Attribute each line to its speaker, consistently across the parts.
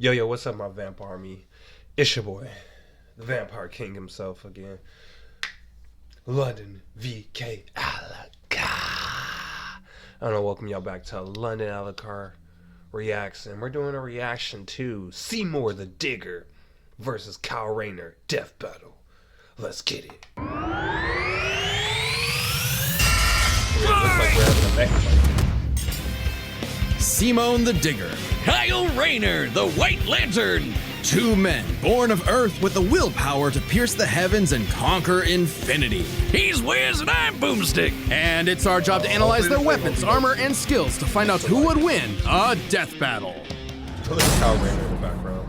Speaker 1: Yo, what's up, my Vamp Army? It's your boy, the Vampire King himself again. London VK Alaka. I don't know, welcome y'all back to London Alakar Reacts, and we're doing a reaction to Seymour the Digger versus Kyle Rayner Death Battle. Let's get it. It looks like we're having a mech fight.
Speaker 2: Seymour the Digger,
Speaker 3: Kyle Rayner, the White Lantern.
Speaker 2: two men born of Earth with the willpower to pierce the heavens and conquer infinity.
Speaker 3: He's Wiz and I'm Boomstick.
Speaker 2: And it's our job to analyze their weapons, armor, and skills to find out who would win a death battle.
Speaker 1: Look at Kyle Rayner in the background.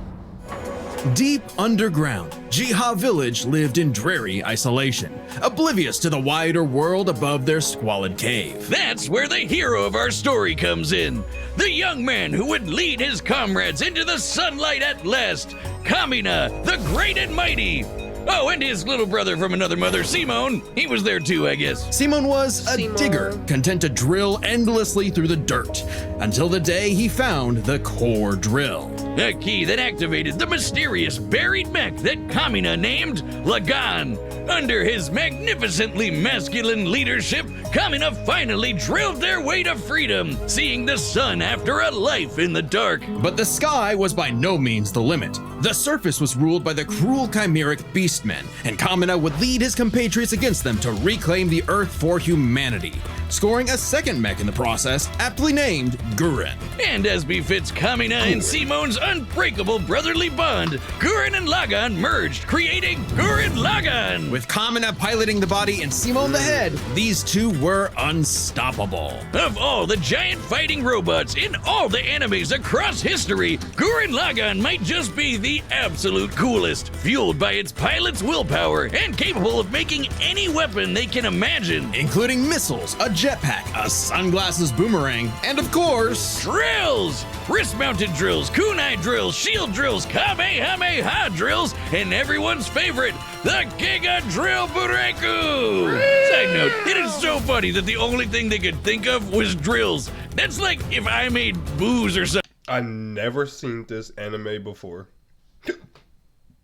Speaker 2: Deep underground, Jiha Village lived in dreary isolation, oblivious to the wider world above their squalid cave.
Speaker 3: That's where the hero of our story comes in. The young man who would lead his comrades into the sunlight at last. Kamina, the great and mighty. Oh, and his little brother from another mother, Simone. He was there too, I guess.
Speaker 2: Simon was a digger, content to drill endlessly through the dirt, until the day he found the core drill.
Speaker 3: A key that activated the mysterious buried mech that Kamina named Lagann. Under his magnificently masculine leadership, Kamina finally drilled their way to freedom, seeing the sun after a life in the dark.
Speaker 2: But the sky was by no means the limit. The surface was ruled by the cruel chimeric beastmen, and Kamina would lead his compatriots against them to reclaim the Earth for humanity, scoring a second mech in the process, aptly named Gurren.
Speaker 3: And as befits Kamina and Simone's unbreakable brotherly bond, Gurren and Lagann merged, creating Gurren Lagann.
Speaker 2: With Kamina piloting the body and Simone the head, these two were unstoppable.
Speaker 3: Of all the giant fighting robots in all the animes across history, Gurren Lagann might just be the absolute coolest, fueled by its pilot's willpower and capable of making any weapon they can imagine.
Speaker 2: Including missiles, a jetpack, a sunglasses boomerang, and of course,
Speaker 3: Drills! Wrist-mounted drills, kunai drills, shield drills, kamehameha drills, and everyone's favorite, the Giga Drill Bureku! Side note, it is so funny that the only thing they could think of was drills. That's like if I made booze or something.
Speaker 1: I've never seen this anime before.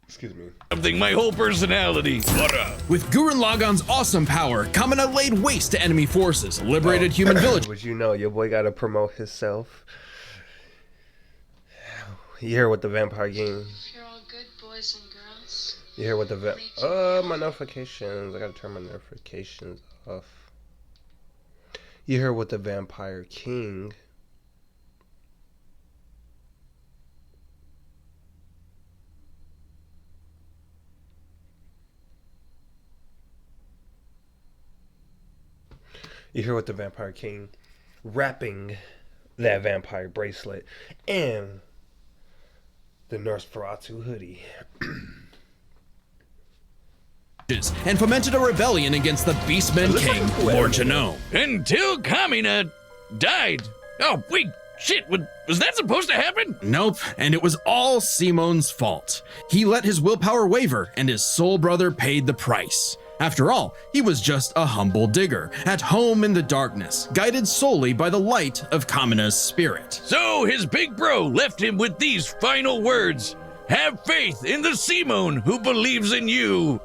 Speaker 1: Excuse me.
Speaker 3: My whole personality. What up?
Speaker 2: with Gurren Lagann's awesome power, Kamina laid waste to enemy forces, liberated human villages.
Speaker 1: Would you know, your boy gotta promote himself. You hear what the Vampire Game?
Speaker 4: You're all good boys and girls.
Speaker 1: You hear what the my notifications. I gotta turn my notifications off. You hear what the Vampire King. You hear what the Vampire King wrapping that vampire bracelet and the Nosferatu hoodie.
Speaker 2: And fomented a rebellion against the Beastmen King, Lord Genome.
Speaker 3: Until Kamina died. Oh, wait, shit, was that supposed to happen?
Speaker 2: Nope, and it was all Simone's fault. He let his willpower waver, and his soul brother paid the price. After all, he was just a humble digger, at home in the darkness, guided solely by the light of Kamina's spirit.
Speaker 3: So his big bro left him with these final words. Have faith in the Simone who believes in you.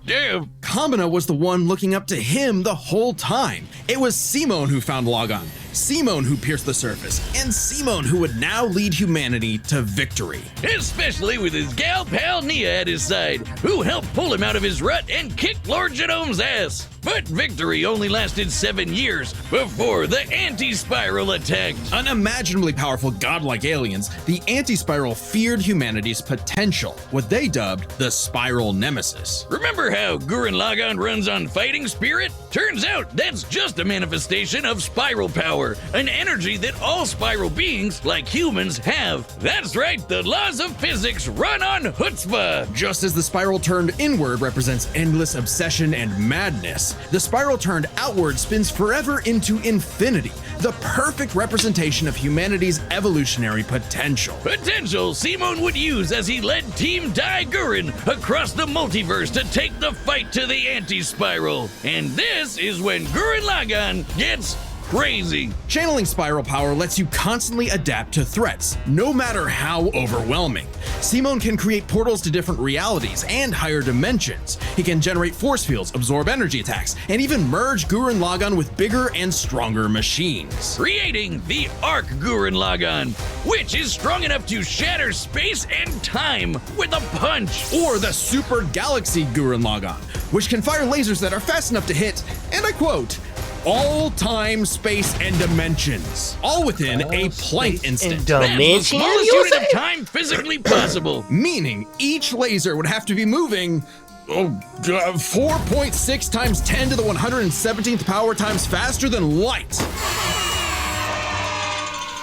Speaker 3: Damn.
Speaker 2: Kamina was the one looking up to him the whole time. It was Simone who found Lagann, Simone who pierced the surface, and Simone who would now lead humanity to victory.
Speaker 3: Especially with his gal pal Nia at his side, who helped pull him out of his rut and kick Lord Genome's ass. But victory only lasted 7 years before the anti-spiral attacked.
Speaker 2: Unimaginably powerful godlike aliens, the anti-spiral feared humanity's potential, what they dubbed the spiral nemesis.
Speaker 3: Remember how Gurren Lagann runs on fighting spirit? Turns out that's just a manifestation of spiral power, an energy that all spiral beings, like humans, have. That's right, the laws of physics run on chutzpah.
Speaker 2: Just as the spiral turned inward represents endless obsession and madness, the spiral turned outward spins forever into infinity, the perfect representation of humanity's evolutionary potential.
Speaker 3: Potential Simone would use as he led Team Dai Gurren across the multiverse to take the fight to the anti-spiral. And this is when Gurren Lagann gets crazy.
Speaker 2: Channeling spiral power lets you constantly adapt to threats, no matter how overwhelming. Simon can create portals to different realities and higher dimensions. He can generate force fields, absorb energy attacks, and even merge Gurren Lagann with bigger and stronger machines.
Speaker 3: Creating the Arc Gurren Lagann, which is strong enough to shatter space and time with a punch.
Speaker 2: Or the Super Galaxy Gurren Lagann, which can fire lasers that are fast enough to hit, and I quote, all time, space, and dimensions, all within a Planck instant.
Speaker 3: That's the smallest unit of time physically possible.
Speaker 2: Meaning each laser would have to be moving 4.6 times 10 to the 117th power times faster than light.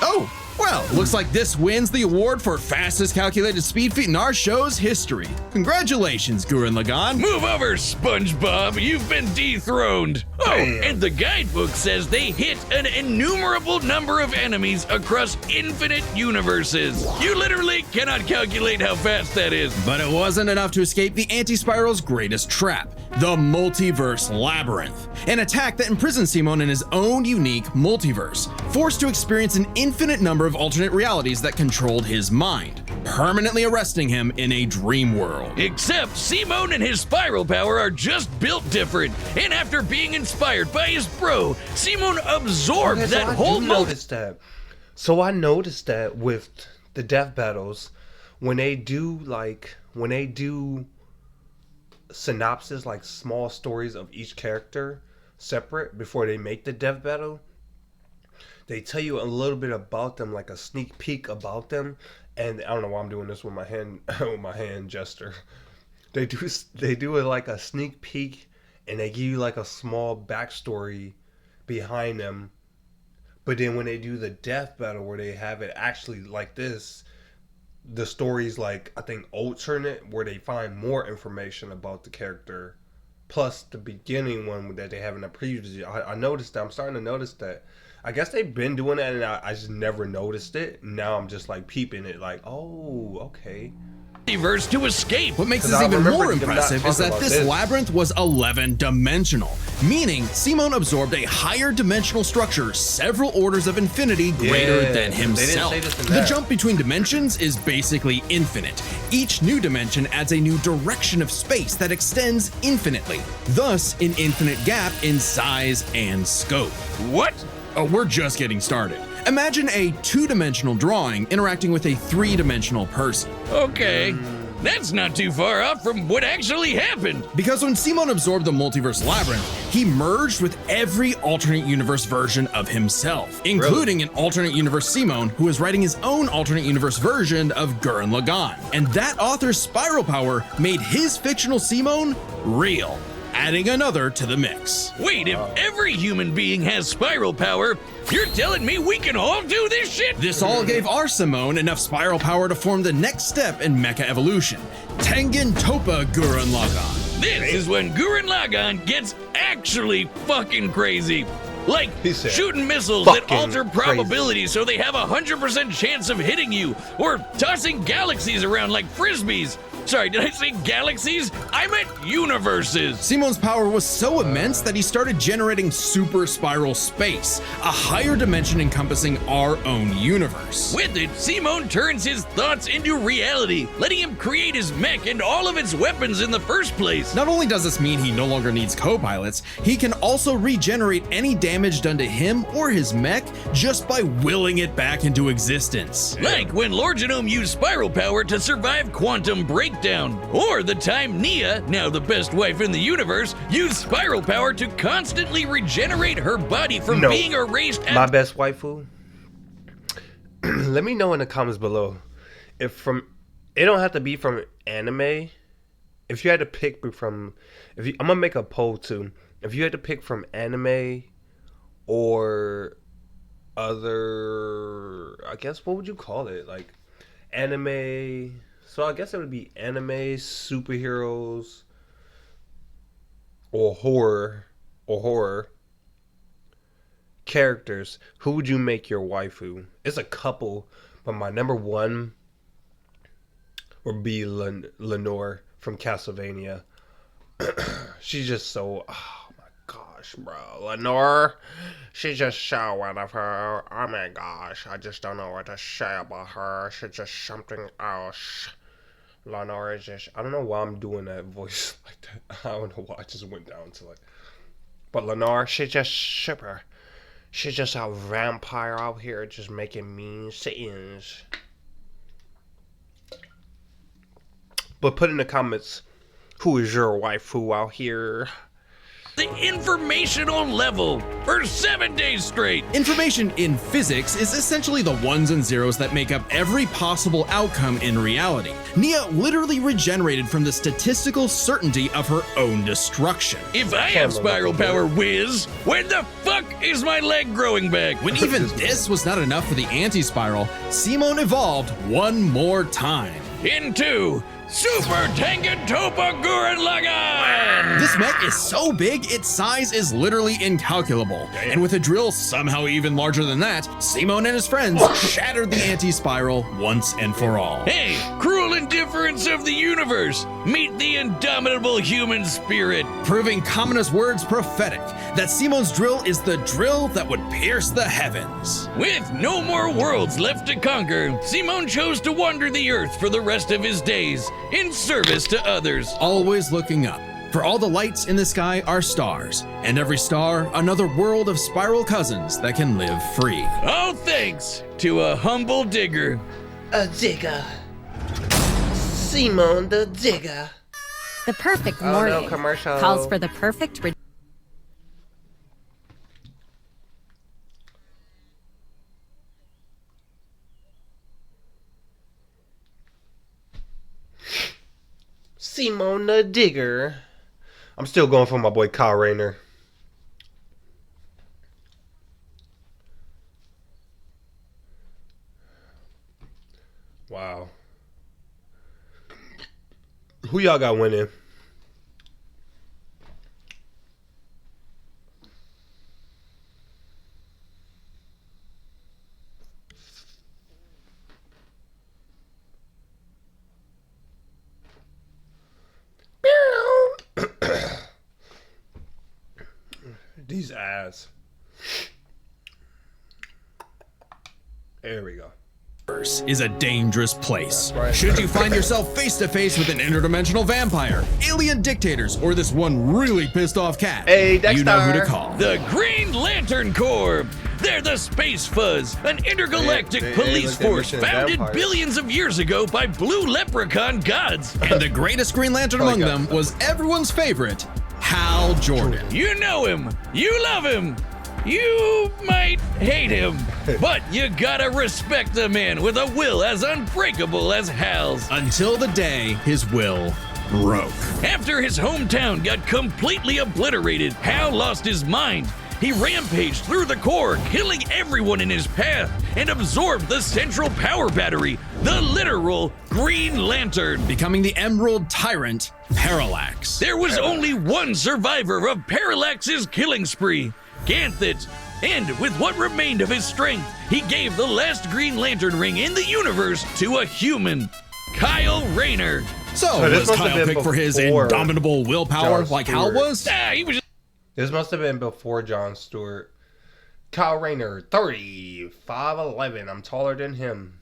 Speaker 2: Oh, well, looks like this wins the award for fastest calculated speed feat in our show's history. Congratulations, Gurren Lagann.
Speaker 3: Move over, SpongeBob. You've been dethroned. Oh, and the guidebook says they hit an innumerable number of enemies across infinite universes. You literally cannot calculate how fast that is.
Speaker 2: But it wasn't enough to escape the anti-spiral's greatest trap, the multiverse labyrinth, an attack that imprisons Simon in his own unique multiverse, forced to experience an infinite number of alternate realities that controlled his mind, permanently arresting him in a dream world.
Speaker 3: Except Simon and his spiral power are just built different, and after being inspired by his bro, Simon absorbed that whole
Speaker 1: noticed that. So I noticed that with the death battles, when they do synopsis, like small stories of each character separate before they make the death battle, they tell you a little bit about them, like a sneak peek about them. And I don't know why I'm doing this with my hand with my hand gesture. They do it like a sneak peek, and they give you like a small backstory behind them. But then when they do the death battle, where they have it actually like this, the story's like, I think, alternate, where they find more information about the character, plus the beginning one that they have in the previews. I noticed that. I'm starting to notice that. I guess they've been doing that, and I just never noticed it. Now I'm just like peeping it, like, oh, okay.
Speaker 3: Multiverse to escape.
Speaker 2: What makes this even more impressive is that this labyrinth was 11-dimensional, meaning Simon absorbed a higher dimensional structure several orders of infinity greater than himself. The jump between dimensions is basically infinite. Each new dimension adds a new direction of space that extends infinitely, thus an infinite gap in size and scope.
Speaker 3: What?
Speaker 2: Oh, we're just getting started. Imagine a two-dimensional drawing interacting with a three-dimensional person.
Speaker 3: Okay, that's not too far off from what actually happened.
Speaker 2: Because when Simon absorbed the multiverse labyrinth, he merged with every alternate universe version of himself, including an alternate universe Simon who is writing his own alternate universe version of Gurren Lagann. And that author's spiral power made his fictional Simon real, adding another to the mix.
Speaker 3: Wait, if every human being has spiral power, you're telling me we can all do this shit?
Speaker 2: This all gave our Simone enough spiral power to form the next step in mecha evolution, Tengen Toppa Gurren Lagann.
Speaker 3: This is when Gurren Lagann gets actually fucking crazy. Like shooting missiles that alter probability so they have a 100% chance of hitting you, or tossing galaxies around like frisbees. Sorry, did I say galaxies? I meant universes.
Speaker 2: Simon's power was so immense that he started generating super spiral space, a higher dimension encompassing our own universe.
Speaker 3: With it, Simon turns his thoughts into reality, letting him create his mech and all of its weapons in the first place.
Speaker 2: Not only does this mean he no longer needs co-pilots, he can also regenerate any damage done to him or his mech just by willing it back into existence.
Speaker 3: Like when Lord Genome used spiral power to survive quantum breakdown, or the time Nia, now the best wife in the universe, used spiral power to constantly regenerate her body from being erased.
Speaker 1: My best waifu? Let me know in the comments below. It don't have to be from anime. If you had to pick from, I'm gonna make a poll too. If you had to pick from anime or other, I guess, what would you call it? Like anime. So I guess it would be anime, superheroes, or horror characters. Who would you make your waifu? It's a couple, but my number one would be Lenore from Castlevania. She's just so, oh my god, gosh, bro. Lenore, she's just so wonderful. Oh my gosh, I just don't know what to say about her. She's just something else. Lenore is just, I don't know why I'm doing that voice like that. I don't know why I just went down to like. But Lenore, she's just super. She's just a vampire out here just making mean scenes. But put in the comments, who is your waifu out here?
Speaker 3: The informational level for 7 days straight.
Speaker 2: Information in physics is essentially the ones and zeros that make up every possible outcome in reality. Nia literally regenerated from the statistical certainty of her own destruction.
Speaker 3: If I have spiral power, whiz, when the fuck is my leg growing back?
Speaker 2: When even this was not enough for the anti-spiral, Simone evolved one more time.
Speaker 3: Into Super Tengen Toppa Gurren Lagann!
Speaker 2: This mech is so big, its size is literally incalculable. And with a drill somehow even larger than that, Simone and his friends shattered the anti-spiral once and for all.
Speaker 3: Hey, cruel indifference of the universe! Meet the indomitable human spirit!
Speaker 2: Proving Kamina's words prophetic, that Simone's drill is the drill that would pierce the heavens.
Speaker 3: With no more worlds left to conquer, Simone chose to wander the earth for the rest of his days, in service to others.
Speaker 2: Always looking up, for all the lights in the sky are stars, and every star another world of spiral cousins that can live free.
Speaker 3: All thanks to a humble digger.
Speaker 1: A digger. Simone the digger.
Speaker 5: The perfect
Speaker 1: Oh,
Speaker 5: morning
Speaker 1: no, commercial.
Speaker 5: calls for the perfect
Speaker 1: Simone the digger. I'm still going for my boy Kyle Rayner. Wow. Who y'all got winning? These ass. There we go.
Speaker 2: Is a dangerous place.
Speaker 1: That's right.
Speaker 2: Should you find yourself face to face with an interdimensional vampire, alien dictators, or this one really pissed off cat,
Speaker 1: Hey,
Speaker 2: you know who to
Speaker 1: Dexter.
Speaker 2: call.
Speaker 3: The Green Lantern Corps. They're the Space Fuzz, an intergalactic
Speaker 1: They
Speaker 3: police
Speaker 1: looked at
Speaker 3: force
Speaker 1: Mission
Speaker 3: founded
Speaker 1: Vampires.
Speaker 3: billions of years ago by blue leprechaun gods.
Speaker 2: And the greatest Green Lantern among them was everyone's favorite, Hal Jordan.
Speaker 3: You know him. You love him. You might hate him. But you gotta respect the man with a will as unbreakable as Hal's.
Speaker 2: Until the day his will broke.
Speaker 3: After his hometown got completely obliterated, Hal lost his mind. He rampaged through the core, killing everyone in his path, and absorbed the central power battery, the literal Green Lantern.
Speaker 2: Becoming the Emerald Tyrant, Parallax.
Speaker 3: There was only one survivor of Parallax's killing spree, Ganthet. And with what remained of his strength, he gave the last Green Lantern ring in the universe to a human, Kyle Rayner.
Speaker 2: So
Speaker 1: this
Speaker 2: was
Speaker 1: must have
Speaker 2: Kyle
Speaker 1: been
Speaker 2: picked for his
Speaker 1: before
Speaker 2: indomitable willpower
Speaker 1: John
Speaker 2: like Hal
Speaker 1: Stewart.
Speaker 2: was?
Speaker 3: He was
Speaker 1: This must have been before Jon Stewart. Kyle Rayner, 30, 5'11". I'm taller than him.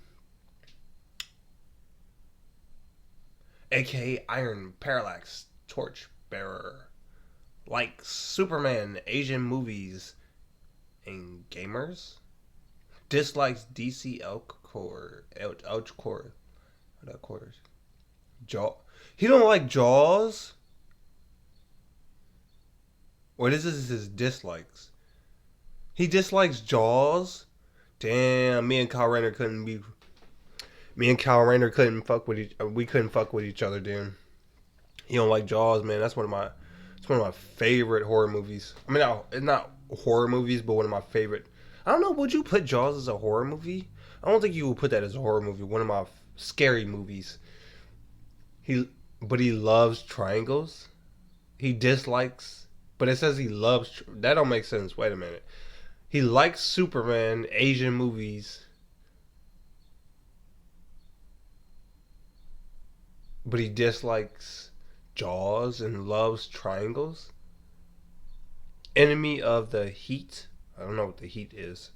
Speaker 1: AKA Iron Parallax Torchbearer. Like Superman, Asian movies, and gamers. Dislikes DC Elk Core. Elk Core. What quarters? Jaw. He don't like Jaws. What is this? His dislikes. He dislikes Jaws. Damn, me and Kyle Rayner couldn't be. Me and Kyle Rayner couldn't fuck with each. We couldn't fuck with each other, dude. He don't like Jaws, man. That's one of my. It's one of my favorite horror movies. I mean, it's not horror movies, but one of my favorite. I don't know. Would you put Jaws as a horror movie? I don't think you would put that as a horror movie. One of my scary movies. But he loves triangles. He dislikes. But it says he loves... That don't make sense. Wait a minute. He likes Superman, Asian movies. But he dislikes Jaws and loves triangles? enemy of the heat. I don't know what the heat is.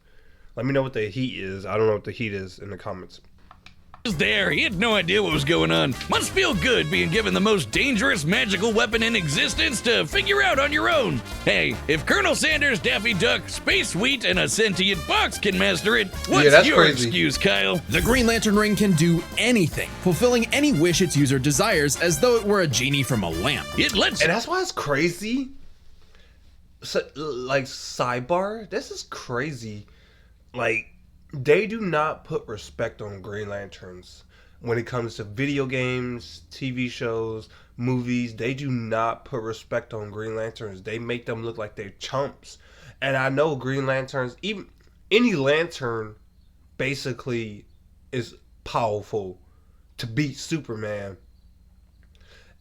Speaker 1: Let me know what the heat is. I don't know what the heat is in the comments.
Speaker 3: Was there. He had no idea what was going on. Must feel good being given the most dangerous magical weapon in existence to figure out on your own. Hey, if Colonel Sanders, Daffy Duck, Space Wheat, and a sentient fox can master it, what's
Speaker 1: that's
Speaker 3: your
Speaker 1: crazy.
Speaker 3: excuse, Kyle?
Speaker 2: The Green Lantern ring can do anything, fulfilling any wish its user desires as though it were a genie from a lamp.
Speaker 3: It lets
Speaker 1: And that's why it's crazy. So, like, sidebar, this is crazy. Like, they do not put respect on Green Lanterns when it comes to video games, TV shows, movies. They do not put respect on Green Lanterns. They make them look like they're chumps. And I know Green Lanterns, even any lantern, basically is powerful to beat Superman.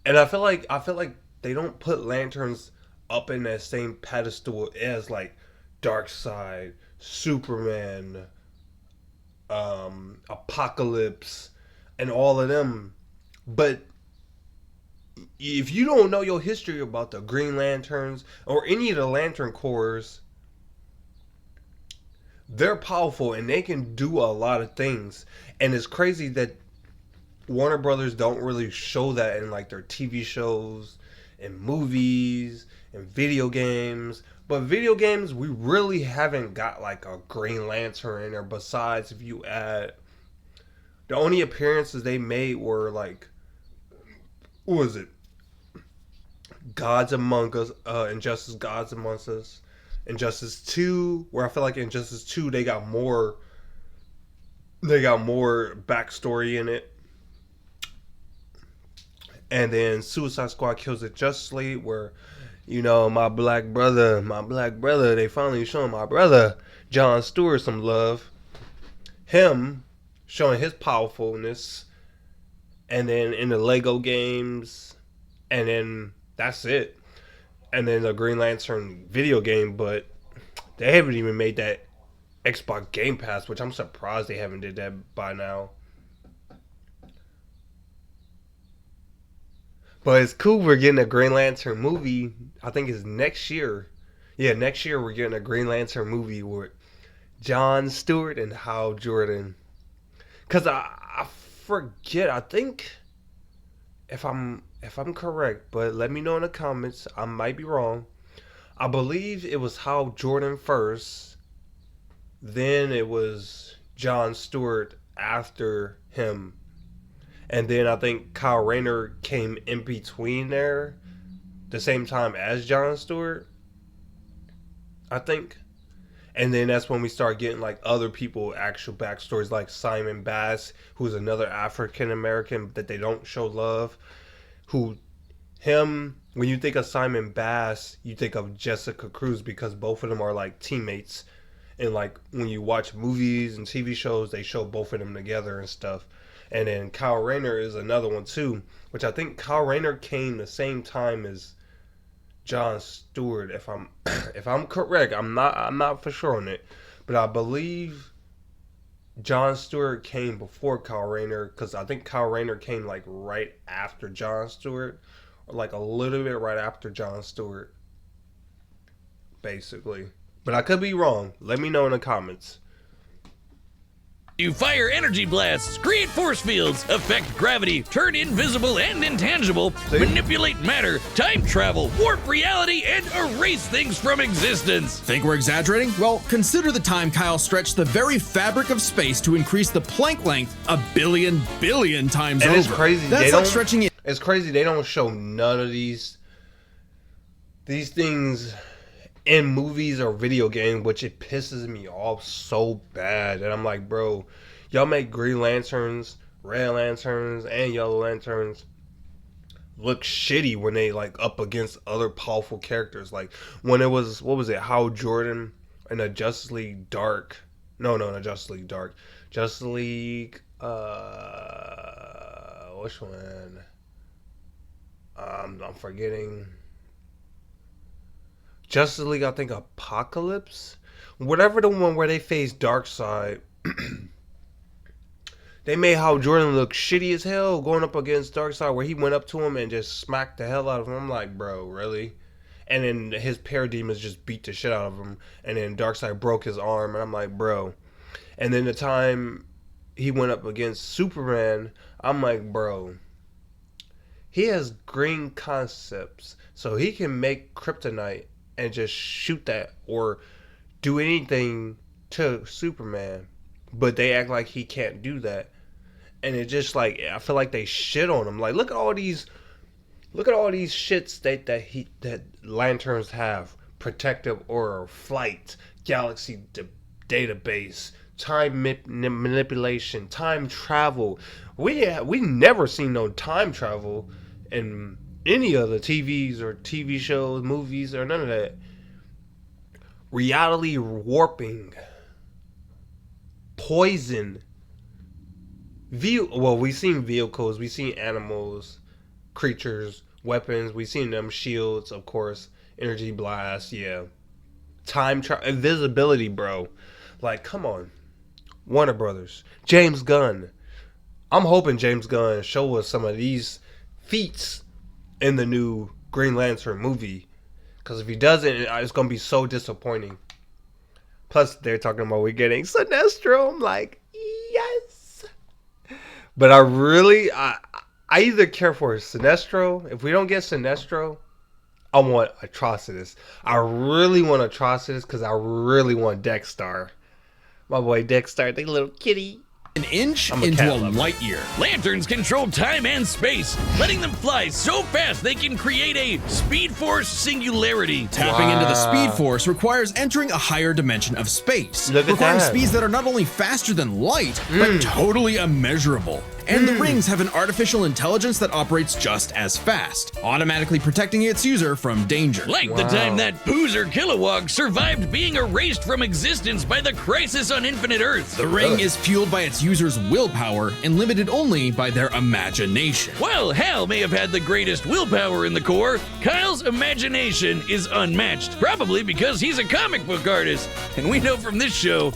Speaker 1: And I feel like they don't put lanterns up in that same pedestal as like Darkseid, Superman, Apocalypse, and all of them. But if you don't know your history about the Green Lanterns or any of the Lantern Corps, they're powerful and they can do a lot of things. And it's crazy that Warner Brothers don't really show that in like their TV shows and movies and video games. But video games, we really haven't got like a Green Lantern in there. Besides, if you add, the only appearances they made were like, what was it? Gods Among Us, Injustice Gods Among Us, Injustice 2, where I feel like Injustice 2 they got more backstory in it. And then Suicide Squad Kills It Justly, where, you know, my black brother, they finally showing my brother, John Stewart, some love. Him showing his powerfulness. And then in the Lego games. And then that's it. And then the Green Lantern video game, but they haven't even made that Xbox Game Pass, which I'm surprised they haven't did that by now. But it's cool we're getting a Green Lantern movie. I think it's next year. Yeah, next year we're getting a Green Lantern movie with John Stewart and Hal Jordan. Cause I forget. I think if I'm correct, but let me know in the comments. I might be wrong. I believe it was Hal Jordan first. Then it was John Stewart after him. And then I think Kyle Rayner came in between there, the same time as John Stewart, I think. And then that's when we start getting like other people actual backstories, like Simon Bass, who's another African American that they don't show love. When you think of Simon Bass, you think of Jessica Cruz, because both of them are like teammates. And like when you watch movies and TV shows, they show both of them together and stuff. And then Kyle Rayner is another one too, which I think Kyle Rayner came the same time as John Stewart. If I'm correct, I'm not for sure on it, but I believe John Stewart came before Kyle Rayner, because I think Kyle Rayner came like right after John Stewart, or like a little bit right after John Stewart, basically. But I could be wrong. Let me know in the comments.
Speaker 3: You fire energy blasts, create force fields, affect gravity, turn invisible and intangible, manipulate matter, time travel, warp reality, and erase things from existence.
Speaker 2: Think we're exaggerating? Well, consider the time Kyle stretched the very fabric of space to increase the Planck length a billion times
Speaker 1: And
Speaker 2: over.
Speaker 1: it's crazy.
Speaker 2: That's like stretching it.
Speaker 1: It's crazy they don't show none of these things in movies or video games, which it pisses me off so bad. And I'm like, bro, y'all make Green Lanterns, Red Lanterns, and Yellow Lanterns look shitty when they like up against other powerful characters. Like when it was, what was it, Hal Jordan in the Justice League Dark. No, not Justice League Dark. Justice League, which one? I'm forgetting. Justice League, I think Apocalypse? Whatever the one where they face Darkseid. They made Hal Jordan look shitty as hell going up against Darkseid, where he went up to him and just smacked the hell out of him. I'm like, bro, really? and then his parademons just beat the shit out of him, and then Darkseid broke his arm, and I'm like, bro. And then the time he went up against Superman, I'm like, bro, he has green concepts, so he can make kryptonite and just shoot that or do anything to Superman, but they act like he can't do that. And it just like, I feel like they shit on him. Like, look at all these shits that lanterns have: protective aura, flight, galaxy database, time manipulation, time travel. We never seen no time travel in any of the TVs or TV shows, movies, or none of that. Reality warping, poison. We've seen vehicles, we've seen animals, creatures, weapons, we've seen them, shields, of course, energy blast, yeah. Time travel, invisibility, bro. Like, come on. Warner Brothers, James Gunn. I'm hoping James Gunn show us some of these feats in the new Green Lantern movie. Because if he doesn't, it's going to be so disappointing. Plus, they're talking about we're getting Sinestro. I'm like, yes. But I either care for Sinestro. If we don't get Sinestro, I want Atrocitus. I really want Atrocitus because I really want Dexter. My boy Dexter, the little kitty.
Speaker 2: An inch into a light year.
Speaker 3: Lanterns control time and space, letting them fly so fast they can create a Speed Force singularity.
Speaker 2: Tapping into the Speed Force requires entering a higher dimension of space, requiring speeds that are not only faster than light, but totally immeasurable. And the rings have an artificial intelligence that operates just as fast, automatically protecting its user from danger.
Speaker 3: Like the time that Boozer Kilowog survived being erased from existence by the Crisis on Infinite Earths.
Speaker 2: The ring is fueled by its user's willpower and limited only by their imagination.
Speaker 3: While Hal may have had the greatest willpower in the Corps, Kyle's imagination is unmatched, probably because he's a comic book artist. And we know from this show,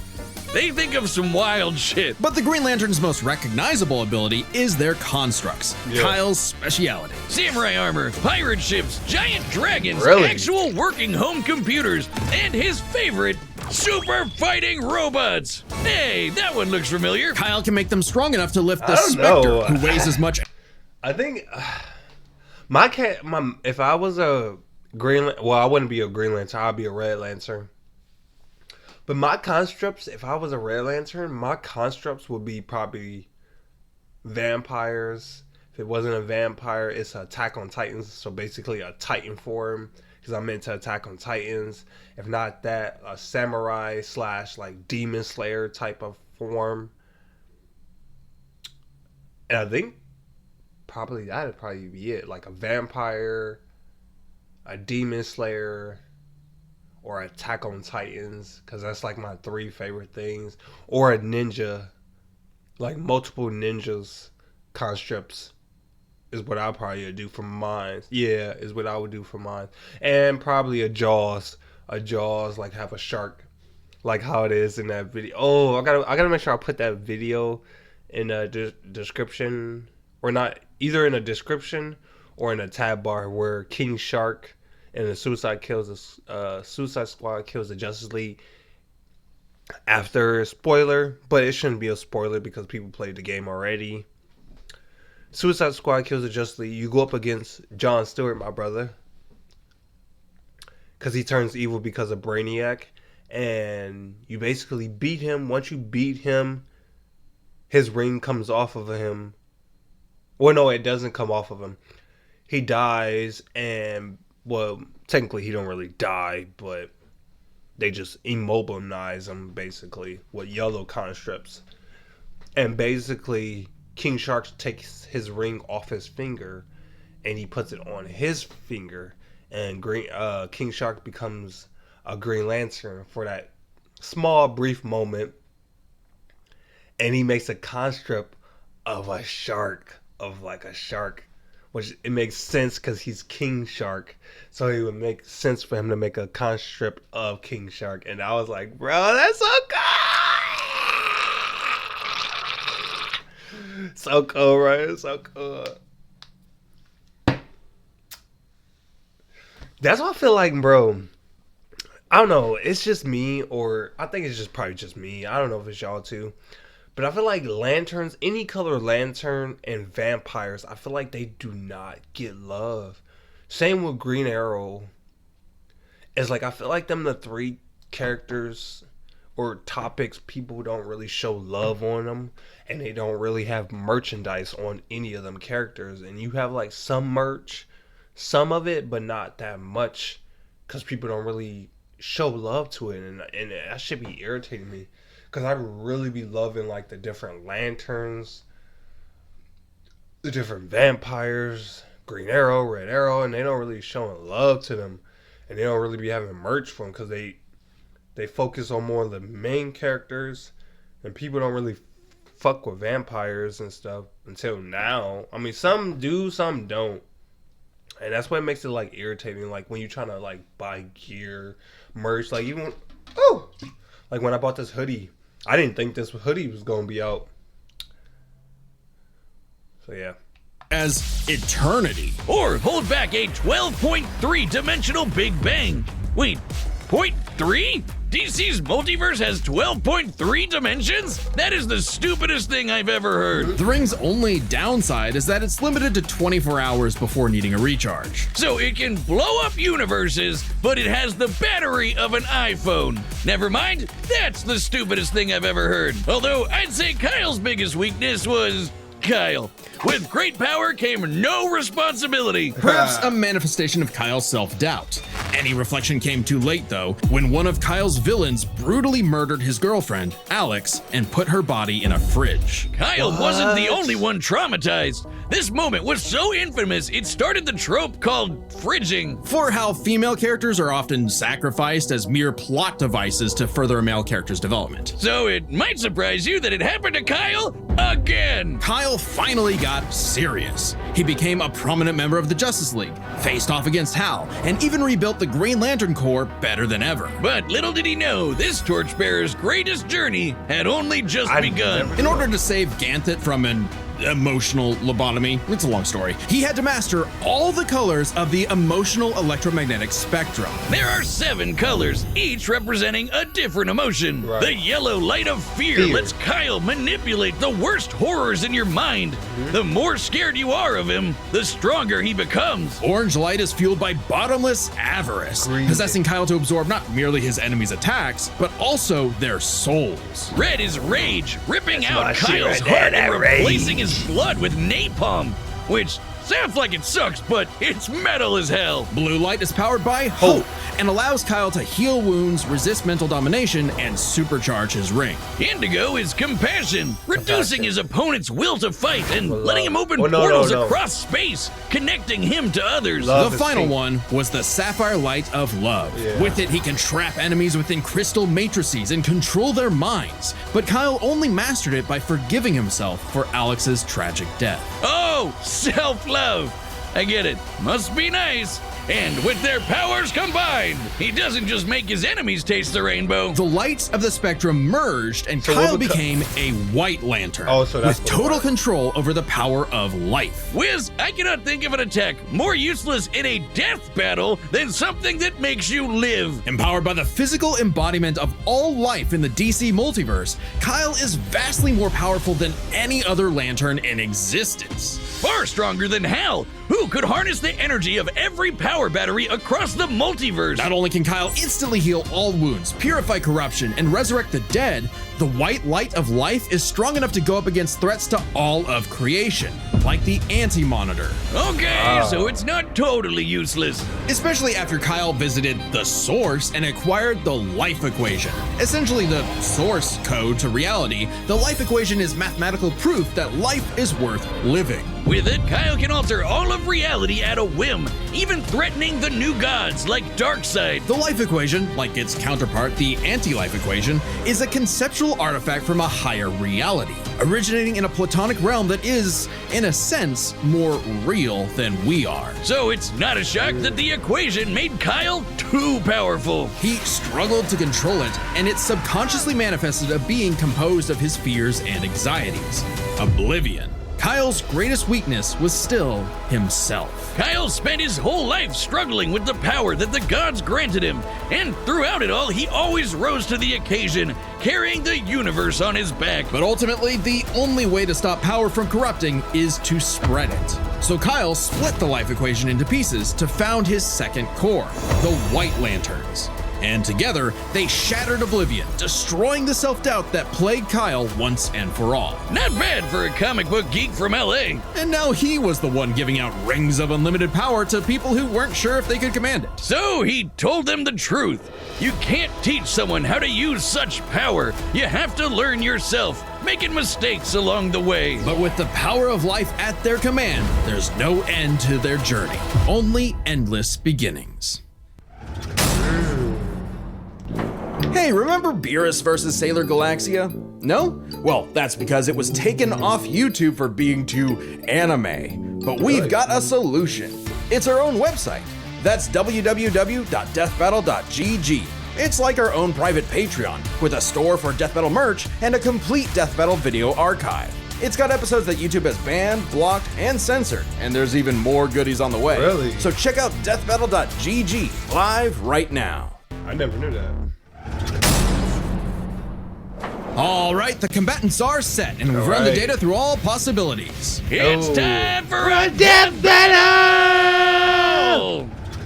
Speaker 3: they think of some wild shit.
Speaker 2: But the Green Lantern's most recognizable ability is their constructs, Kyle's speciality.
Speaker 3: Samurai armor, pirate ships, giant dragons,
Speaker 1: Really?
Speaker 3: actual working home computers, and his favorite, super fighting robots. Hey, that one looks familiar.
Speaker 2: Kyle can make them strong enough to lift the
Speaker 1: I don't
Speaker 2: Spectre,
Speaker 1: know.
Speaker 2: who weighs as much.
Speaker 1: I think if I was a I wouldn't be a Green Lantern, I'd be a Red Lantern. But my constructs, if I was a Red Lantern, my constructs would be probably vampires. If it wasn't a vampire, it's Attack on Titans. So basically a Titan form, because I'm into Attack on Titans. If not that, a samurai / like Demon Slayer type of form. And I think that'd probably be it. Like a vampire, a Demon Slayer, or Attack on Titans, because that's like my 3 favorite things. Or a ninja, like multiple ninjas constructs is what I'll probably do for mine. Yeah, is what I would do for mine. And probably a Jaws, like have a shark, like how it is in that video. Oh, I gotta make sure I put that video in the description, or not, either in a description or in a tab bar, where King Shark and the Suicide Squad kills the Justice League after spoiler, but it shouldn't be a spoiler because people played the game already. Suicide Squad kills the Justice League. You go up against Jon Stewart, my brother, because he turns evil because of Brainiac, and you basically beat him. Once you beat him, his ring comes off of him. Well, no, it doesn't come off of him. He dies, and well, technically he don't really die, but they just immobilize him basically with yellow constructs. And basically King Shark takes his ring off his finger and he puts it on his finger, and King Shark becomes a Green Lantern for that small brief moment. And he makes a construct of a shark, which it makes sense because he's King Shark, so it would make sense for him to make a construct of King Shark. And I was like, bro, that's so cool. So cool, right? So cool. That's what I feel like, bro. I don't know. It's just me, or I think it's just probably just me. I don't know if it's y'all too. But I feel like lanterns, any color lantern and vampires, I feel like they do not get love. Same with Green Arrow. It's like I feel like them the three characters or topics people don't really show love on them, and they don't really have merchandise on any of them characters. And you have like some merch, some of it, but not that much, because people don't really show love to it, and that should be irritating me. Because I really be loving like the different lanterns, the different vampires, Green Arrow, Red Arrow, and they don't really showing love to them, and they don't really be having merch for them because they focus on more of the main characters, and people don't really fuck with vampires and stuff until now. I mean, some do, some don't, and that's what makes it like irritating. Like when you trying to like buy gear, merch, like even like when I bought this hoodie, I didn't think this hoodie was gonna be out. So yeah.
Speaker 2: As eternity.
Speaker 3: Or hold back a 12.3 dimensional Big Bang. Wait, 0.3? DC's multiverse has 12.3 dimensions? That is the stupidest thing I've ever heard.
Speaker 2: The ring's only downside is that it's limited to 24 hours before needing a recharge.
Speaker 3: So it can blow up universes, but it has the battery of an iPhone. Never mind, that's the stupidest thing I've ever heard. Although I'd say Kyle's biggest weakness was Kyle. With great power came no responsibility.
Speaker 2: Perhaps a manifestation of Kyle's self-doubt. Any reflection came too late, though, when one of Kyle's villains brutally murdered his girlfriend, Alex, and put her body in a fridge.
Speaker 3: Kyle wasn't the only one traumatized. This moment was so infamous, it started the trope called fridging.
Speaker 2: For how female characters are often sacrificed as mere plot devices to further a male character's development.
Speaker 3: So it might surprise you that it happened to Kyle again.
Speaker 2: Kyle finally got serious. He became a prominent member of the Justice League, faced off against Hal, and even rebuilt the Green Lantern Corps better than ever.
Speaker 3: But little did he know, this torchbearer's greatest journey had only just begun.
Speaker 2: In order to save Ganthet from an emotional lobotomy, it's a long story, he had to master all the colors of the emotional electromagnetic spectrum.
Speaker 3: There are 7 colors, each representing a different emotion.
Speaker 1: Right.
Speaker 3: The yellow light of fear lets Kyle manipulate the worst horrors in your mind. The more scared you are of him, the stronger he becomes.
Speaker 2: Orange light is fueled by bottomless avarice, possessing Kyle to absorb not merely his enemies' attacks, but also their souls.
Speaker 3: Red is rage, ripping out
Speaker 1: my shit
Speaker 3: Kyle's
Speaker 1: right there,
Speaker 3: heart
Speaker 1: that
Speaker 3: and
Speaker 1: rage.
Speaker 3: replacing his blood with napalm, which sounds like it sucks, but it's metal as hell.
Speaker 2: Blue light is powered by hope and allows Kyle to heal wounds, resist mental domination, and supercharge his ring.
Speaker 3: Indigo is compassion, reducing his opponent's will to fight and letting him open
Speaker 1: Oh, no,
Speaker 3: portals
Speaker 1: no, no.
Speaker 3: across space, connecting him to others.
Speaker 1: Love
Speaker 2: The
Speaker 1: is
Speaker 2: final
Speaker 1: pink.
Speaker 2: one was the sapphire light of love.
Speaker 1: Yeah.
Speaker 2: With it, he can trap enemies within crystal matrices and control their minds. But Kyle only mastered it by forgiving himself for Alex's tragic death.
Speaker 3: Oh, self-love. I get it. Must be nice. And with their powers combined, he doesn't just make his enemies taste the rainbow.
Speaker 2: The lights of the spectrum merged, and
Speaker 1: So
Speaker 2: Kyle
Speaker 1: what beco-
Speaker 2: became a white lantern
Speaker 1: Oh, so that's
Speaker 2: with
Speaker 1: what it
Speaker 2: total
Speaker 1: was.
Speaker 2: control over the power of life.
Speaker 3: Wiz, I cannot think of an attack more useless in a death battle than something that makes you live.
Speaker 2: Empowered by the physical embodiment of all life in the DC multiverse, Kyle is vastly more powerful than any other lantern in existence.
Speaker 3: Far stronger than Hal, who could harness the energy of every power battery across the multiverse.
Speaker 2: Not only can Kyle instantly heal all wounds, purify corruption, and resurrect the dead, the white light of life is strong enough to go up against threats to all of creation, like the Anti-Monitor.
Speaker 3: Okay, so it's not totally useless.
Speaker 2: Especially after Kyle visited the Source and acquired the life equation. Essentially the source code to reality, the life equation is mathematical proof that life is worth living.
Speaker 3: With it, Kyle can alter all of reality at a whim, even threatening the new gods like Darkseid.
Speaker 2: The life equation, like its counterpart, the anti-life equation, is a conceptual artifact from a higher reality, originating in a platonic realm that is, in a sense, more real than we are.
Speaker 3: So it's not a shock that the equation made Kyle too powerful.
Speaker 2: He struggled to control it, and it subconsciously manifested a being composed of his fears and anxieties. Oblivion. Kyle's greatest weakness was still himself.
Speaker 3: Kyle spent his whole life struggling with the power that the gods granted him, and throughout it all, he always rose to the occasion, carrying the universe on his back.
Speaker 2: But ultimately, the only way to stop power from corrupting is to spread it. So Kyle split the life equation into pieces to found his second core, the White Lanterns. And together, they shattered oblivion, destroying the self-doubt that plagued Kyle once and for all.
Speaker 3: Not bad for a comic book geek from LA.
Speaker 2: And now he was the one giving out rings of unlimited power to people who weren't sure if they could command it.
Speaker 3: So he told them the truth. You can't teach someone how to use such power. You have to learn yourself, making mistakes along the way.
Speaker 2: But with the power of life at their command, there's no end to their journey, only endless beginnings. Hey, remember Beerus vs. Sailor Galaxia? No? Well, that's because it was taken off YouTube for being too anime. But we've got a solution. It's our own website. That's www.deathbattle.gg. It's like our own private Patreon, with a store for Death Battle merch and a complete Death Battle video archive. It's got episodes that YouTube has banned, blocked, and censored, and there's even more goodies on the way.
Speaker 1: Really?
Speaker 2: So check out deathbattle.gg live right now.
Speaker 1: I never knew that.
Speaker 2: All right, the combatants are set, and we've run the data through all possibilities.
Speaker 3: It's time for a death battle!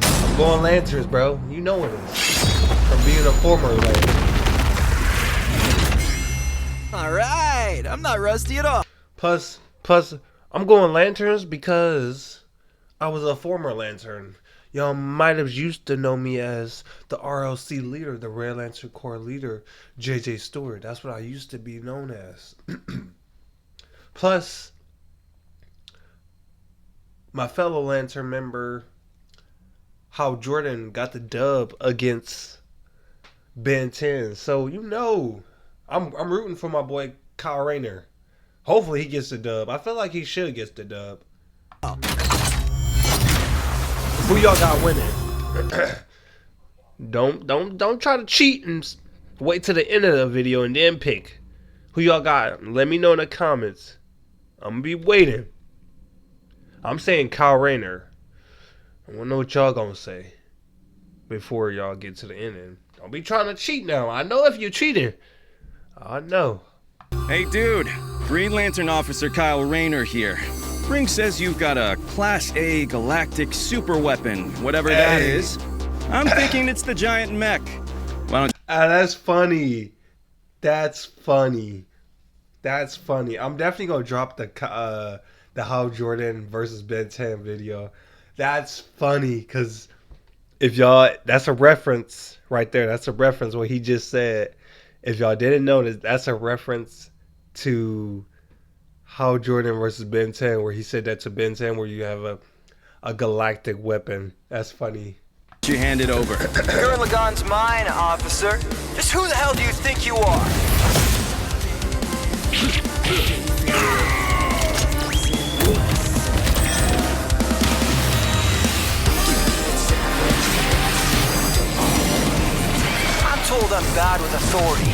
Speaker 1: I'm going Lancers, bro. You know it is. From being a former Lancer.
Speaker 6: All right, I'm not rusty at all.
Speaker 1: Plus, I'm going Lanterns because I was a former Lantern. Y'all might have used to know me as the RLC leader, the Red Lantern Corps leader, JJ Stewart. That's what I used to be known as. Plus, my fellow Lantern member, Hal Jordan, got the dub against Ben 10. So, you know, I'm rooting for my boy Kyle Rayner. Hopefully he gets the dub. I feel like he should get the dub. Who y'all got winning? Don't try to cheat and wait till the end of the video and then pick. Who y'all got? Let me know in the comments. I'm gonna be waiting. I'm saying Kyle Rayner. I wanna know what y'all gonna say before y'all get to the end. And don't be trying to cheat now. I know if you're cheating. I know.
Speaker 7: Hey dude, Green Lantern Officer Kyle Rayner here. Ring says you've got a Class A galactic super weapon, whatever that is. I'm thinking it's the giant mech. Why don't
Speaker 1: That's funny. That's funny. I'm definitely gonna drop the Hal Jordan versus Ben 10 video. That's funny because if y'all, that's a reference right there. That's a reference what he just said. If y'all didn't notice, that's a reference to Hal Jordan versus Ben 10, where he said that to Ben 10, where you have a galactic weapon. That's funny.
Speaker 7: you hand it over?
Speaker 6: Gurren Lagann's mine, officer. Just who the hell do you think you are? I'm told I'm bad with authority.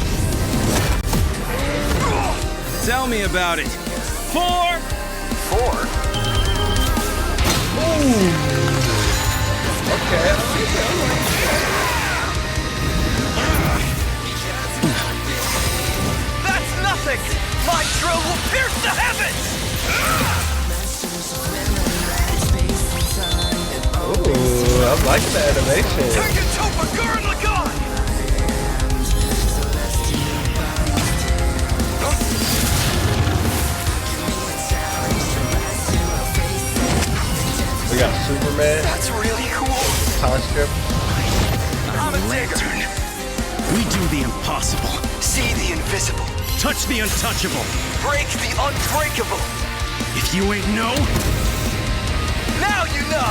Speaker 7: Tell me about it. 4.
Speaker 1: Okay.
Speaker 6: That's nothing! My drill will pierce the heavens!
Speaker 1: Ooh, I like the animation.
Speaker 6: Tengen Toppa Gurren Lagann!
Speaker 1: We got Superman,
Speaker 6: That's really cool.
Speaker 1: Conscript.
Speaker 6: I'm a digger.
Speaker 7: We do the impossible.
Speaker 6: See the invisible.
Speaker 7: Touch the untouchable.
Speaker 6: Break the unbreakable.
Speaker 7: If you ain't know,
Speaker 6: Now you know!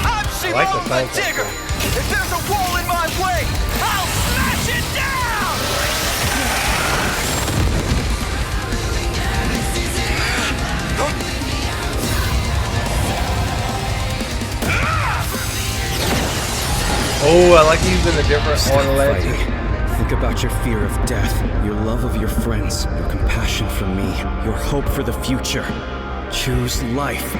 Speaker 6: I'm
Speaker 1: like the
Speaker 6: Shimon the
Speaker 1: sound
Speaker 6: Digger! If there's a wall in my way, I'll smash it down!
Speaker 1: Oh, I like using a different
Speaker 7: Stop
Speaker 1: on
Speaker 7: fighting.
Speaker 1: legend.
Speaker 7: Think about your fear of death, your love of your friends, your compassion for me, your hope for the future. Choose life.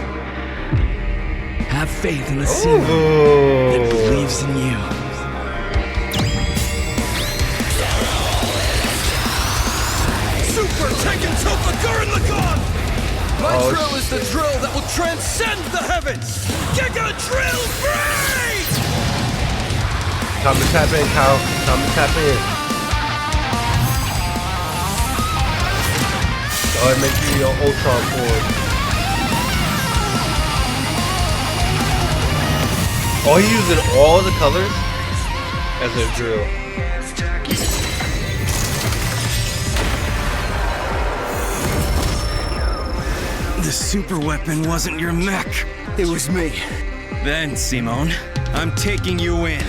Speaker 3: Have faith in the Simon that believes in you.
Speaker 6: Super Tengen Toppa Gurren Lagann! My drill is the drill that will transcend the heavens! Giga Drill Break!
Speaker 1: Time to tap in, Kyle. Time to tap in. Go ahead and make sure you're Ultron forward. Oh, he's using all the colors as a drill.
Speaker 7: The super weapon wasn't your mech.
Speaker 6: It was me.
Speaker 7: Then, Simone, I'm taking you in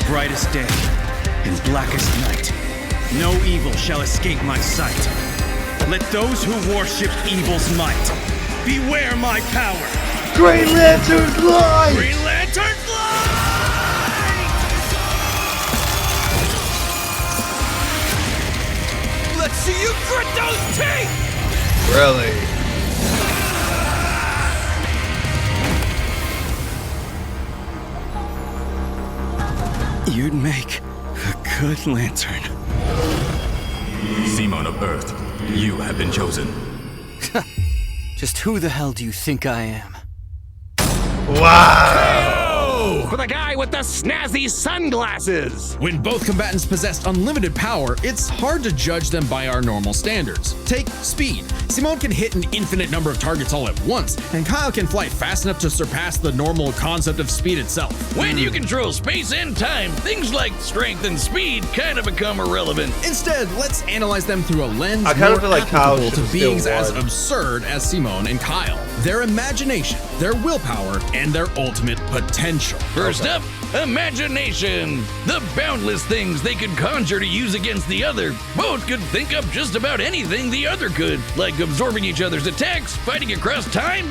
Speaker 7: brightest day, in blackest night. No evil shall escape my sight. Let those who worship evil's might beware my power.
Speaker 1: Green Lantern's light!
Speaker 7: Green Lantern flight!
Speaker 6: Let's see you grit those teeth!
Speaker 1: Really?
Speaker 7: You'd make a good lantern.
Speaker 8: Simon of Earth, you have been chosen.
Speaker 6: Just who the hell do you think I am?
Speaker 1: Wow!
Speaker 9: For the guy with the snazzy sunglasses!
Speaker 2: When both combatants possess unlimited power, it's hard to judge them by our normal standards. Take speed. Simone can hit an infinite number of targets all at once, and Kyle can fly fast enough to surpass the normal concept of speed itself.
Speaker 3: When you control space and time, things like strength and speed kind of become irrelevant.
Speaker 2: Instead, let's analyze them through a lens
Speaker 1: I kind of
Speaker 2: more
Speaker 1: feel like Kyle
Speaker 2: applicable
Speaker 1: should've
Speaker 2: to beings
Speaker 1: still
Speaker 2: as
Speaker 1: won.
Speaker 2: absurd as Simone and Kyle. Their imagination, their willpower, and their ultimate potential.
Speaker 3: First up, imagination. The boundless things they could conjure to use against the other. Both could think up just about anything the other could, like absorbing each other's attacks, fighting across time,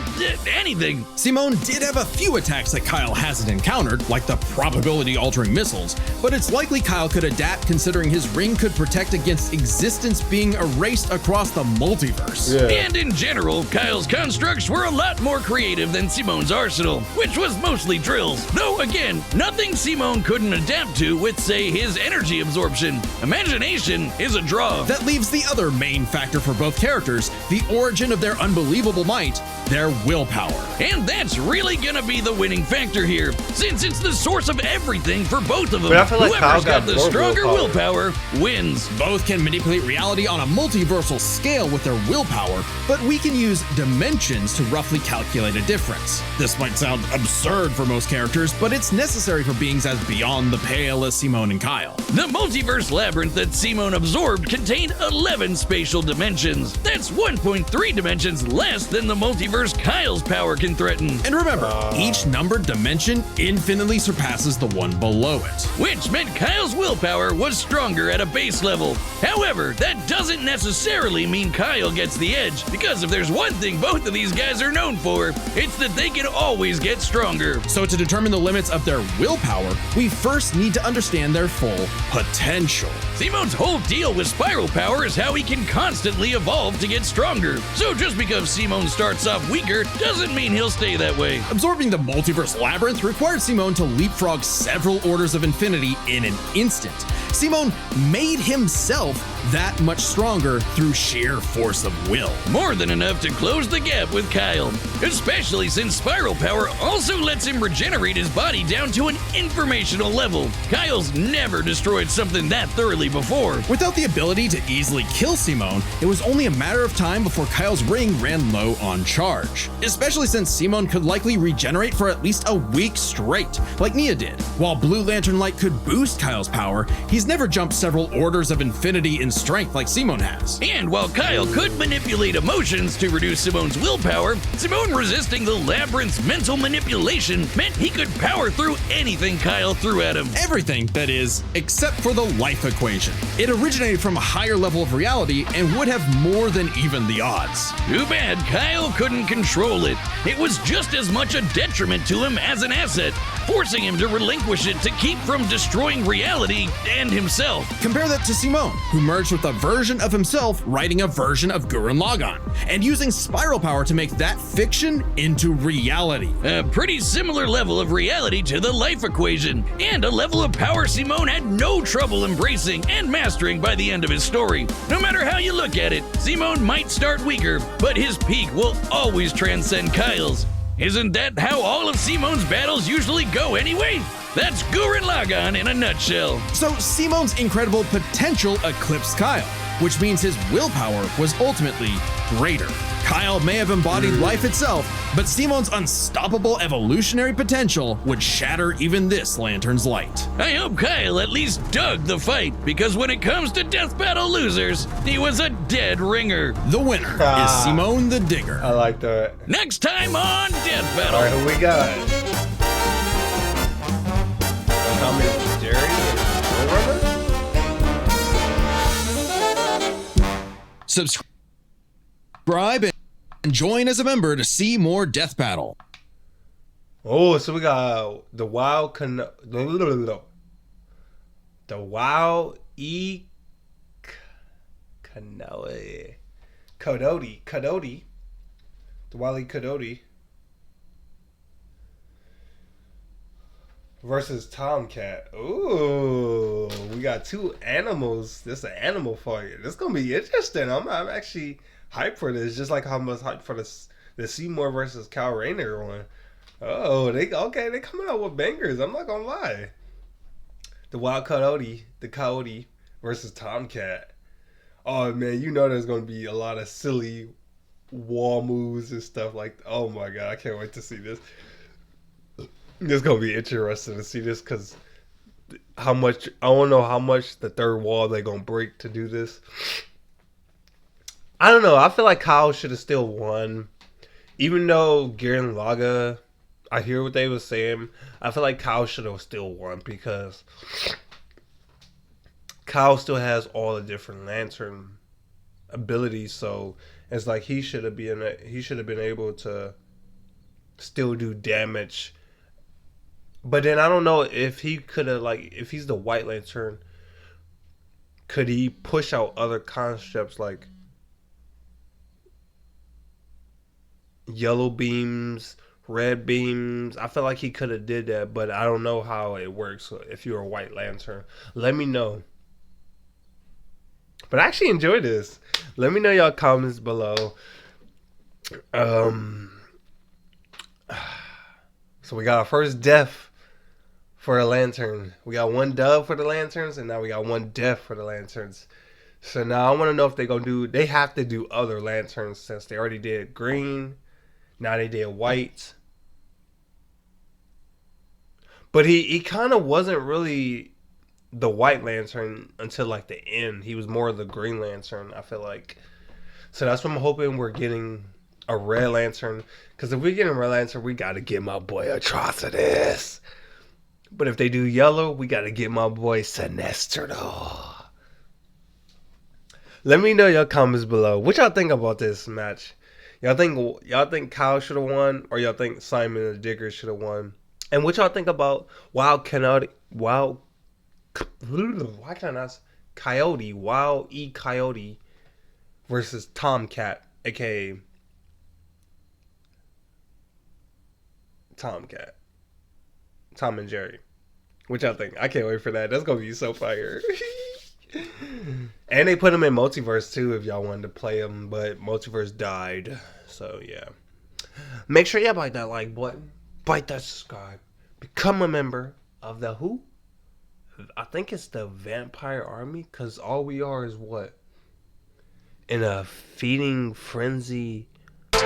Speaker 3: anything.
Speaker 2: Simone did have a few attacks that Kyle hasn't encountered, like the probability-altering missiles, but it's likely Kyle could adapt considering his ring could protect against existence being erased across the multiverse.
Speaker 1: Yeah.
Speaker 3: And in general, Kyle's constructs were a lot more creative than Simone's arsenal, which was mostly drills. Though again, nothing Simone couldn't adapt to with, say, his energy absorption. Imagination is a draw.
Speaker 2: That leaves the other main factor for both characters, the origin of their unbelievable might, their willpower.
Speaker 3: And that's really gonna be the winning factor here, since it's the source of everything for both of them.
Speaker 1: But I feel like Kyle
Speaker 3: Whoever's
Speaker 1: got
Speaker 3: got the
Speaker 1: more
Speaker 3: stronger
Speaker 1: willpower.
Speaker 3: willpower wins.
Speaker 2: Both can manipulate reality on a multiversal scale with their willpower, but we can use dimensions to roughly calculate a difference. This might sound absurd for most characters, but it's necessary for beings as beyond the pale as Simone and Kyle.
Speaker 3: The multiverse labyrinth that Simone absorbed contained 11 spatial dimensions. That's 1.3 dimensions less than the multiverse Kyle's power can threaten.
Speaker 2: And remember, each numbered dimension infinitely surpasses the one below it.
Speaker 3: Which meant Kyle's willpower was stronger at a base level. However, that doesn't necessarily mean Kyle gets the edge, because if there's one thing both of these guys are known for, it's that they can always get stronger.
Speaker 2: So to determine the limits of their willpower, we first need to understand their full potential.
Speaker 3: Simone's whole deal with spiral power is how he can constantly evolve to get stronger. So just because Simone starts off weaker doesn't mean he'll stay that way.
Speaker 2: Absorbing the multiverse labyrinth required Simone to leapfrog several orders of infinity in an instant. Simone made himself that much stronger through sheer force of will.
Speaker 3: More than enough to close the gap with Kyle, especially since spiral power also lets him regenerate his body down to an informational level. Kyle's never destroyed something that thoroughly before.
Speaker 2: Without the ability to easily kill Simone, it was only a matter of time before Kyle's ring ran low on charge. Especially since Simone could likely regenerate for at least a week straight, like Nia did. While Blue Lantern Light could boost Kyle's power, he's never jumped several orders of infinity in strength like Simone has.
Speaker 3: And while Kyle could manipulate emotions to reduce Simone's willpower, Simone resisting the labyrinth's mental manipulation meant he could power through anything Kyle threw at him.
Speaker 2: Everything, that is, except for the life equation. It originated from a higher level of reality and would have more than even the odds.
Speaker 3: Too bad Kyle couldn't control it. It was just as much a detriment to him as an asset. forcing him to relinquish it to keep from destroying reality and himself.
Speaker 2: Compare that to Simone, who merged with a version of himself writing a version of Gurren Lagann, and using spiral power to make that fiction into reality.
Speaker 3: A pretty similar level of reality to the life equation, and a level of power Simone had no trouble embracing and mastering by the end of his story. No matter how you look at it, Simone might start weaker, but his peak will always transcend Kyle's. Isn't that how all of Simone's battles usually go anyway? That's Gurren Lagann in a nutshell.
Speaker 2: So Simone's incredible potential eclipsed Kyle, which means his willpower was ultimately greater. Kyle may have embodied life itself, but Simone's unstoppable evolutionary potential would shatter even this lantern's light.
Speaker 3: I hope Kyle at least dug the fight, because when it comes to death battle losers, he was a dead ringer.
Speaker 2: The winner is Simone the Digger.
Speaker 1: I like that.
Speaker 3: Next time on Death Battle.
Speaker 1: All right, who we got? Tommy, Jerry, and
Speaker 2: Subscribe and join as a member to see more Death Battle.
Speaker 1: Oh, so we got the Wild Coyote. The Wile Coyote versus Tomcat. Ooh, we got two animals. This is an animal fight. This is gonna be interesting. I'm actually hyped for this, just like how much hyped for the Seymour versus Kyle Rayner one. Oh, they coming out with bangers. I'm not gonna lie. The Wild Coyote, the Coyote versus Tomcat. Oh man, you know there's gonna be a lot of silly wall moves and stuff like. Oh my god, I can't wait to see this. It's gonna be interesting to see this because I don't know how much the third wall they're gonna break to do this. I don't know. I feel like Kyle should have still won, even though Gurren Lagann. I hear what they were saying. I feel like Kyle should have still won because Kyle still has all the different lantern abilities. So it's like he should have been able to still do damage. But then I don't know if he could have, like, if he's the White Lantern, could he push out other concepts like yellow beams, red beams? I feel like he could have did that, but I don't know how it works. So if you're a White Lantern, let me know. But I actually enjoy this. Let me know y'all comments below. So we got our first death for the lantern. We got one dub for the lanterns, and now we got one death for the lanterns. So now I want to know if they have to do other lanterns since they already did green. Now they did white. But he kind of wasn't really the White Lantern until like the end. He was more of the Green Lantern, I feel like. So that's what I'm hoping we're getting a Red Lantern. Because if we get a Red Lantern, we got to get my boy Atrocitus. But if they do yellow, we got to get my boy Sinestro. Let me know your comments below. What y'all think about this match? Y'all think Kyle should have won, or y'all think Simon the Digger should have won? And what y'all think about Coyote versus Tomcat, aka Tomcat, Tom and Jerry? What y'all think? I can't wait for that. That's gonna be so fire. And they put him in Multiverse too if y'all wanted to play him, but Multiverse died. So yeah, make sure y'all bite that like button, bite that subscribe, become a member of the who? I think it's the Vampire Army, because all we are is what? In a feeding frenzy for